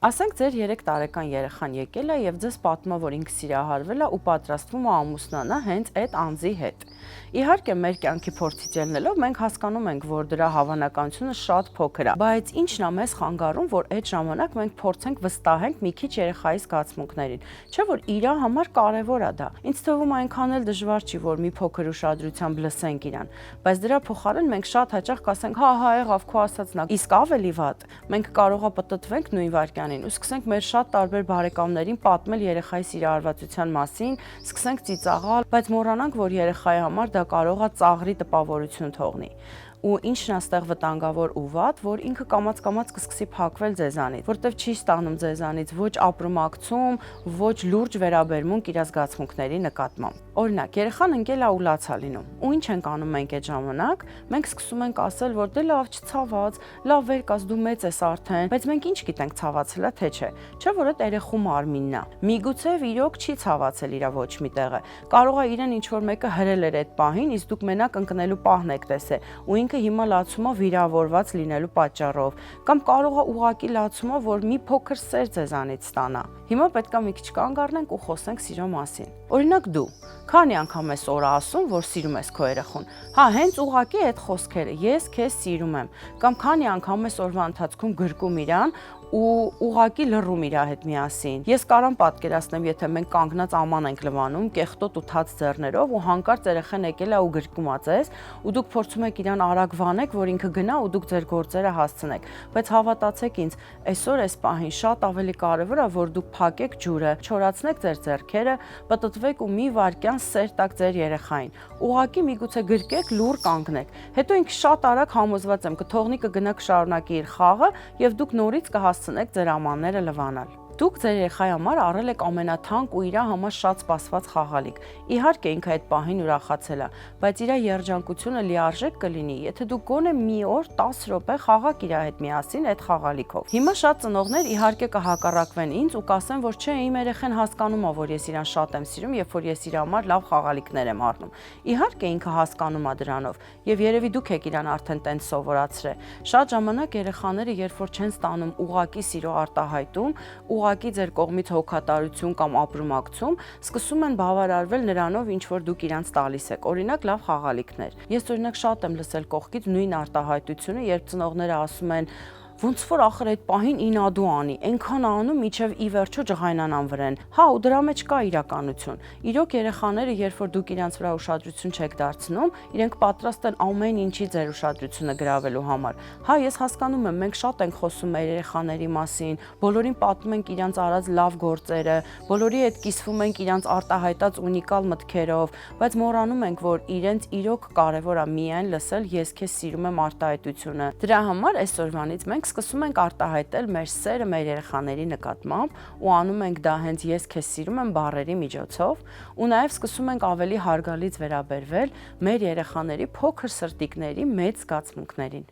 Ասենք ձեր 3 տարեկան երեխան եկել է եւ ձեզ պատմում է, որ ինքը սիրահարվել է ու պատրաստվում է ամուսնանա հենց այդ անձի հետ։ Իհարկե, մեր կյանքի փորձից ելնելով մենք հասկանում ենք, որ դրա հավանականությունը շատ փոքր է, բայց ինչն է մեզ խանգարում, որ այդ ժամանակ մենք փորձենք վստահենք մի քիչ երեխայի զգացմունքներին, չէ՞ որ իր համար կարևոր է դա։ Ինձ թվում է այնքան էլ դժվար չի, որ մի փոքր ուշադրությամբ լսենք իրան, բայց դրա փոխարեն մենք շատ հաճախ կասենք, հա, եղավ քո ասածն է, իսկ ավելի վատ, մենք կարող է պտտվենք նույն վայրկյանին ու սկսենք մեր շատ տարբեր բարեկամներին պատմել երեխայի սիրահարվածության մասին, սկսենք ծիծաղալ, բայց մոռանանք, որ երեխայի համար դա կարող է ծաղրի տպավորություն թողնի։ Ու ինչն է ստեղ վտանգավոր ու վատ, որ ինքը կամաց-կամաց կսկսի փակվել ձեզանից, որտեվ չի ստանում ձեզանից ոչ ապրումակցում, ոչ լուրջ վերաբերմունք իր զգացմունքների նկատմամբ։ Օրինակ, երեխան ընկել է ու լաց է լինում։ Ու ինչ ենք անում մենք այդ ժամանակ։ Մենք սկսում ենք ասել, որ դե լավ, չցավաց, լավ վեր կաց, դու մեծ ես արդեն, բայց մենք ինչ գիտենք ցավացել է թե չէ։ Չէ՞ որ այդ երեխու մարմինն է։ Միգուցե իրոք չի ցավացել իր ոչ մի տեղը։ Կարող է իրեն ինչ որ մեկը հրել էր այդ պահին, իսկ դուք մենակ ընկնելու պահն եք տեսել։ Ու ինքը հիմա լացում է վիրավորված լինելու պատճառով, կամ կարող է ուղղակի լացում է, որ մի փոքր սեր ձեզանից ստանա։ Հիմա պետք է մի քիչ կանգ առնենք ու խոսենք սիրո մասին։ Օրինակ դու քանի անգամ ես օրը ասում, որ սիրում ես քո երեխուն։ Հա, հենց ուղղակի այդ խոսքերը՝ ես քեզ սիրում եմ, կամ քանի անգամ ես օրվա ընթացքում գրկում իրան ու ուղղակի լռում իր հետ միասին։ Ես կարամ պատկերացնեմ, եթե մենք կանգնած աման ենք լվանում, կեղտոտ ու թաց ձեռներով ու հանկարծ երեխան եկել է ու գրկում է ձեզ, ու դուք փորձում եք իրան արագ վանեք, որ ինքը գնա ու դուք ձեր գործերը հասցնեք։ Բայց հավատացեք ինձ, այսօր այս պահին շատ ավելի կարևոր է, որ դուք փակեք ջուրը, չորացնեք ձեր ձեռքերը, պտտվեք ու մի վայրկյան սեր տաք ձեր երեխային։ Ուղղակի միգուցե գրկեք, լուռ կանգնեք։ Հետո ինքը շատ արագ, համոզված եմ, կթողնի կգնա կշարունակի իր խաղը եւ դուք նորից կհասցնեք ձեր ամանները լվանալ։ Դուք ձեր երեխայի համար առել եք ամենաթանկ ու իր համար շատ սպասված խաղալիք։ Իհարկե ինքը այդ պահին ուրախացել է, բայց իր երջանկությունը լիարժեք կլինի, եթե դուք գոնե մի օր 10 րոպե խաղաք իր հետ միասին այդ խաղալիքով։ Հիմա շատ ծնողներ իհարկե կհակառակվեն ինձ ու կասեն, որ չէ, իմ երեխան հասկանում է, որ ես իրան շատ եմ սիրում եւ որ ես իր համար լավ խաղալիքներ եմ առնում։ Իհարկե ինքը հասկանում է դրանով եւ երևի դուք եք իրան արդեն տենց սովորացրել։ Շատ ժամանակ երեխաները, երբ որ չեն ստանում ուղակի սիրո արտահայտում, ուղղակի ձեր կողմից հոգատարություն կամ ապրումակցում, սկսում են բավարարվել նրանով, ինչ որ դուք իրանց տալիս եք, օրինակ լավ խաղալիքներ։ Ես օրինակ շատ եմ լսել կողքից նույն արտահայտությունը, երբ ծնողները ասում են, ոնց որ ախր այդ պահին ինադու անի, այնքան անում, միջև ի վերջո ջղայնանան վրան։ Հա, ու դրա մեջ կա իրականություն։ Իրոք երեխաները, երբ որ դուք իրանց վրա ուշադրություն չեք դարձնում, իրենք պատրաստ են ամեն ինչի ձեր ուշադրությունը գրավելու համար։ Հա, ես հասկանում եմ, մենք շատ ենք խոսում մեր երեխաների մասին, բոլորին պատմում ենք իրանց արած լավ գործերը, բոլորի հետ կիսվում ենք իրանց արտահայտած ունիկալ մտքերով, բայց մոռանում ենք, որ իրենց իրոք կարևոր է միայն լսել ես քեզ սիրում եմ արտահայտությունը։ Դրա համար այսօրվանից մենք սկսում ենք արտահայտել մեր սերը մեր երեխաների նկատմամբ ու անում ենք դա հենց ես քեզ սիրում եմ բառերի միջոցով ու նաև սկսում ենք ավելի հարգալից վերաբերվել մեր երեխաների փոքր սրտիկների մեծ զգացմունքներին։